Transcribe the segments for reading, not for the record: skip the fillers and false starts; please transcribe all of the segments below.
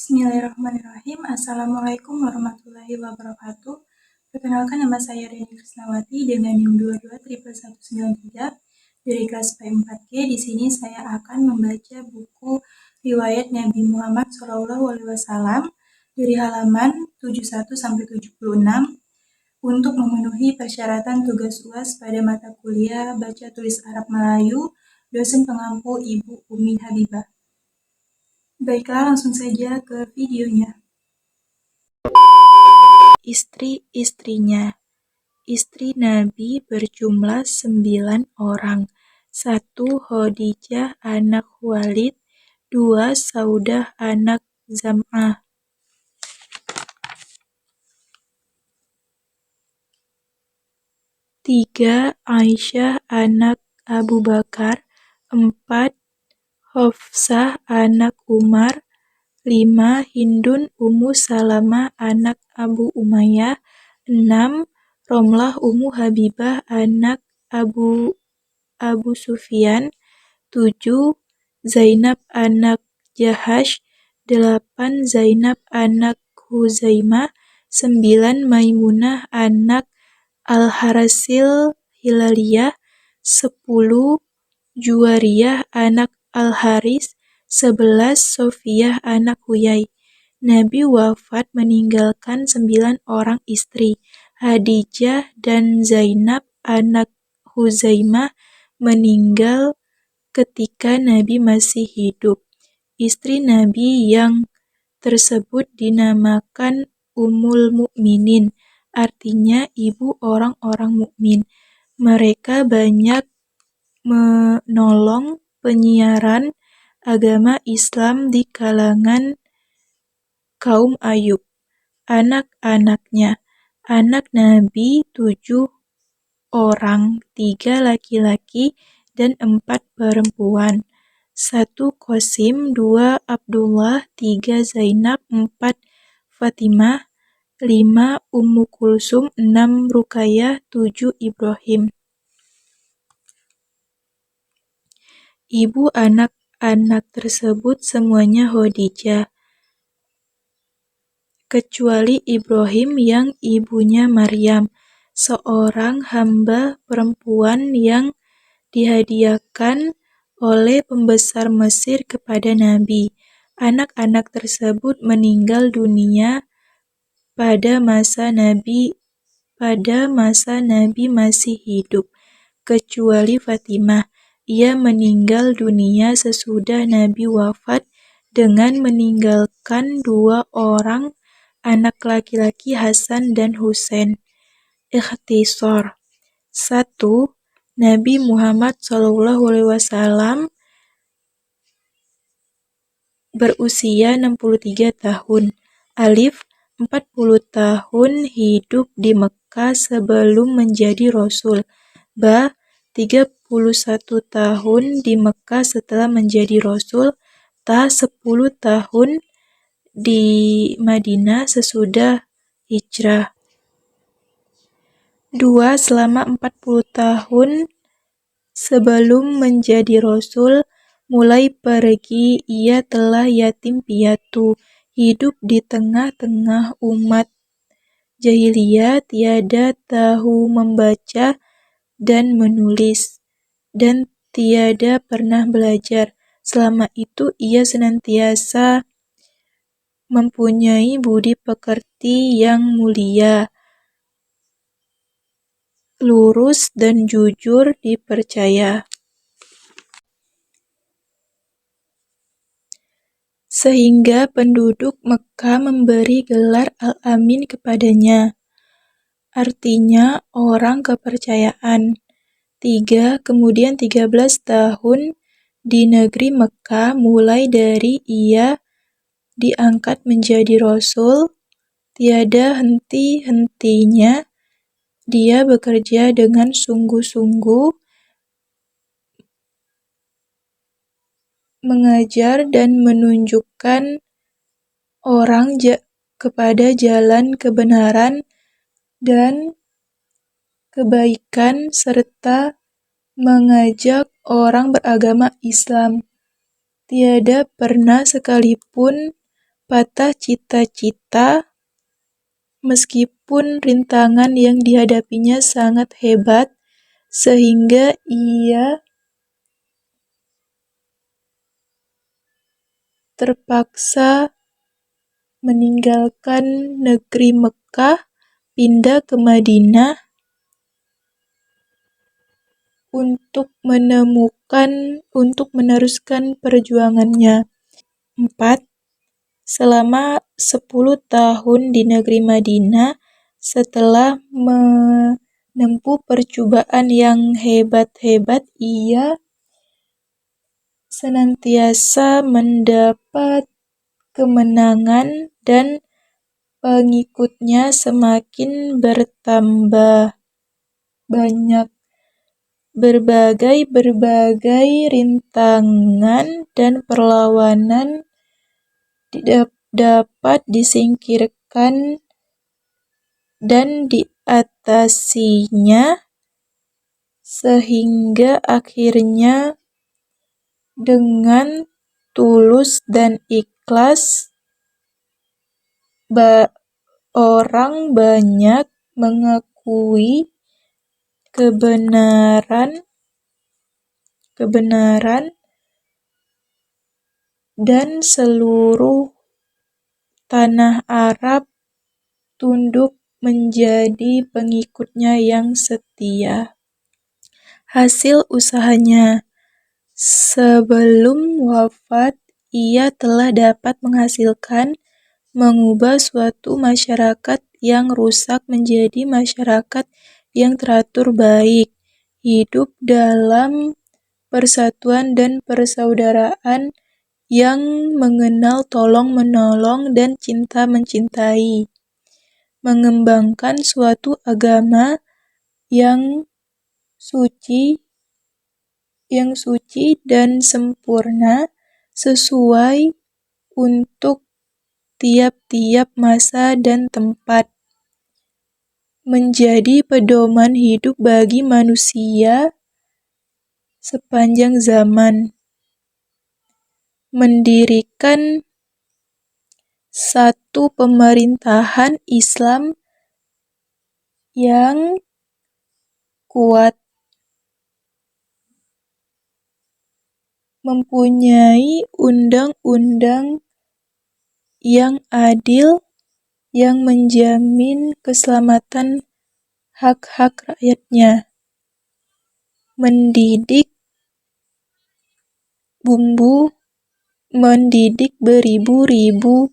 Bismillahirrahmanirrahim. Assalamualaikum warahmatullahi wabarakatuh. Perkenalkan, nama saya Reni Krisnawati dengan NIM 22 19193 dari kelas P4G. Di sini saya akan membaca buku riwayat Nabi Muhammad SAW dari halaman 71 sampai 76 untuk memenuhi persyaratan tugas UAS pada mata kuliah Baca Tulis Arab Melayu, dosen pengampu Ibu Umi Habibah. Baiklah, langsung saja ke videonya. Istri-istrinya. Istri Nabi berjumlah 9 orang. 1. Khadijah anak Khuwailid. 2. Saudah anak Zam'ah. 3. Aisyah anak Abu Bakar. 4. Hafsah anak Umar. 5. Hindun Ummu Salamah anak Abu Umayyah. 6. Romlah Ummu Habibah anak Abu Sufyan. 7. Zainab anak Jahash. 8. Zainab anak Huzaimah. 9. Maimunah anak Al-Harasil Hilaliyah. 10. Juwariyah anak Al-Haris. 11. Sofiyah anak Huyai. Nabi wafat meninggalkan 9 orang istri. Khadijah dan Zainab anak Huzaimah meninggal ketika Nabi masih hidup. Istri Nabi yang tersebut dinamakan Ummul Mukminin, artinya ibu orang-orang mukmin. Mereka banyak menolong penyiaran agama Islam di kalangan kaum Ayub. Anak-anaknya. Anak Nabi 7 orang, 3 laki-laki dan 4 perempuan. 1. Qasim, 2. Abdullah, 3. Zainab, 4. Fatimah, 5. Ummu Kulsum, 6. Ruqayyah, 7. Ibrahim. Ibu anak-anak tersebut semuanya Khadijah, kecuali Ibrahim yang ibunya Maryam, seorang hamba perempuan yang dihadiahkan oleh pembesar Mesir kepada Nabi. Anak-anak tersebut meninggal dunia pada masa Nabi masih hidup, kecuali Fatimah. Ia meninggal dunia sesudah Nabi wafat dengan meninggalkan 2 orang anak laki-laki, Hasan dan Husain. Ikhtisar. 1. Nabi Muhammad SAW berusia 63 tahun. Alif. 40 tahun hidup di Mekah sebelum menjadi Rasul. Ba. 31 tahun di Mekah setelah menjadi Rasul. Ta. 10 tahun di Madinah sesudah hijrah. 2. Selama 40 tahun sebelum menjadi Rasul, mulai pergi ia telah yatim piatu, hidup di tengah-tengah umat jahiliyah, tiada tahu membaca dan menulis, dan tiada pernah belajar. Selama itu ia senantiasa mempunyai budi pekerti yang mulia, lurus dan jujur dipercaya. Sehingga penduduk Mekah memberi gelar Al-Amin kepadanya, artinya orang kepercayaan. 3. Kemudian 13 tahun di negeri Mekah, mulai dari ia diangkat menjadi Rasul, tiada henti-hentinya dia bekerja dengan sungguh-sungguh, mengajar dan menunjukkan orang kepada jalan kebenaran dan kebaikan, serta mengajak orang beragama Islam. Tiada pernah sekalipun patah cita-cita meskipun rintangan yang dihadapinya sangat hebat, sehingga ia terpaksa meninggalkan negeri Mekah, pindah ke Madinah untuk meneruskan perjuangannya. 4. Selama 10 tahun di negeri Madinah, setelah menempuh percobaan yang hebat-hebat, ia senantiasa mendapat kemenangan dan pengikutnya semakin bertambah banyak. Berbagai rintangan dan perlawanan dapat disingkirkan dan diatasinya, sehingga akhirnya dengan tulus dan ikhlas orang banyak mengakui kebenaran dan seluruh tanah Arab tunduk menjadi pengikutnya yang setia. Hasil usahanya: sebelum wafat, ia telah dapat mengubah suatu masyarakat yang rusak menjadi masyarakat yang teratur baik, hidup dalam persatuan dan persaudaraan, yang mengenal tolong-menolong dan cinta-mencintai, mengembangkan suatu agama yang suci dan sempurna sesuai untuk tiap-tiap masa dan tempat, menjadi pedoman hidup bagi manusia sepanjang zaman, mendirikan satu pemerintahan Islam yang kuat, mempunyai undang-undang yang adil yang menjamin keselamatan hak-hak rakyatnya, mendidik beribu-ribu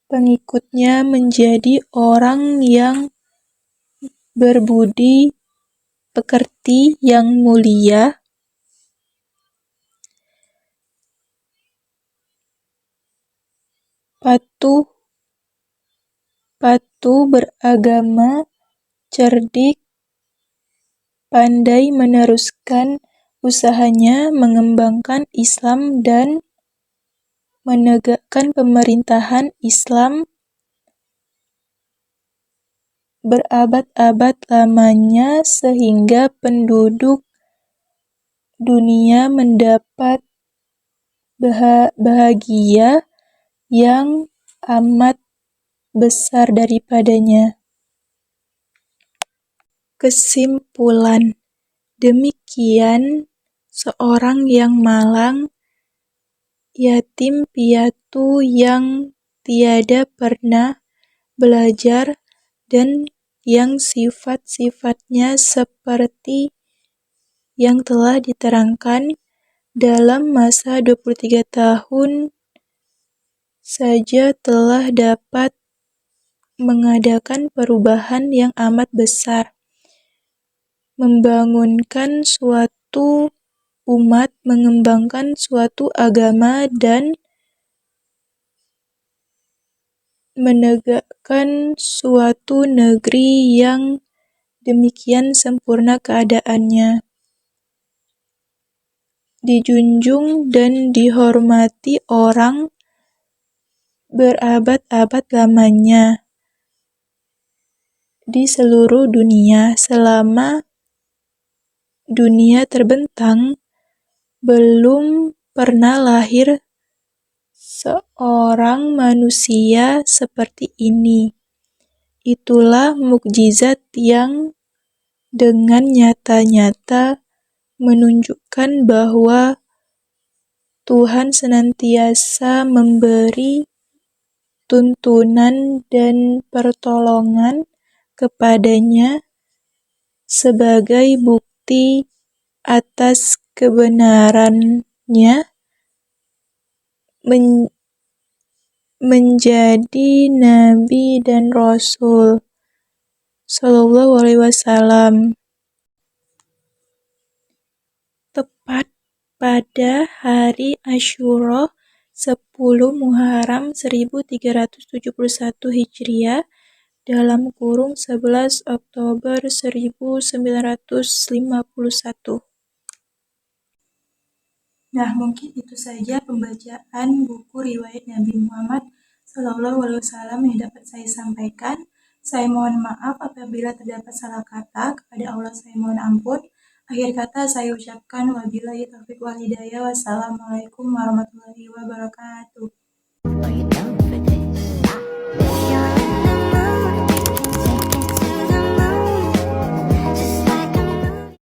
pengikutnya menjadi orang yang berbudi pekerti yang mulia, patuh beragama, cerdik, pandai meneruskan usahanya mengembangkan Islam dan menegakkan pemerintahan Islam berabad-abad lamanya, sehingga penduduk dunia mendapat bahagia yang amat besar daripadanya. Kesimpulan: demikian seorang yang malang, yatim piatu yang tiada pernah belajar, dan yang sifat-sifatnya seperti yang telah diterangkan, dalam masa 23 tahun saja telah dapat mengadakan perubahan yang amat besar, membangunkan suatu umat, mengembangkan suatu agama, dan menegakkan suatu negeri yang demikian sempurna keadaannya, dijunjung dan dihormati orang berabad-abad lamanya di seluruh dunia. Selama dunia terbentang, belum pernah lahir seorang manusia seperti ini. Itulah mukjizat yang dengan nyata-nyata menunjukkan bahwa Tuhan senantiasa memberi tuntunan dan pertolongan kepadanya sebagai bukti atas kebenarannya menjadi nabi dan rasul Shallallahu Alaihi Wasallam. Tepat pada hari Asyura 10 Muharram 1371 Hijriah (11 Oktober 1951). Nah, mungkin itu saja pembacaan buku riwayat Nabi Muhammad SAW yang dapat saya sampaikan. Saya mohon maaf apabila terdapat salah kata. Kepada Allah saya mohon ampun. Akhir kata saya ucapkan wabillahi taufiq wal hidayah. Wassalamualaikum warahmatullahi wabarakatuh.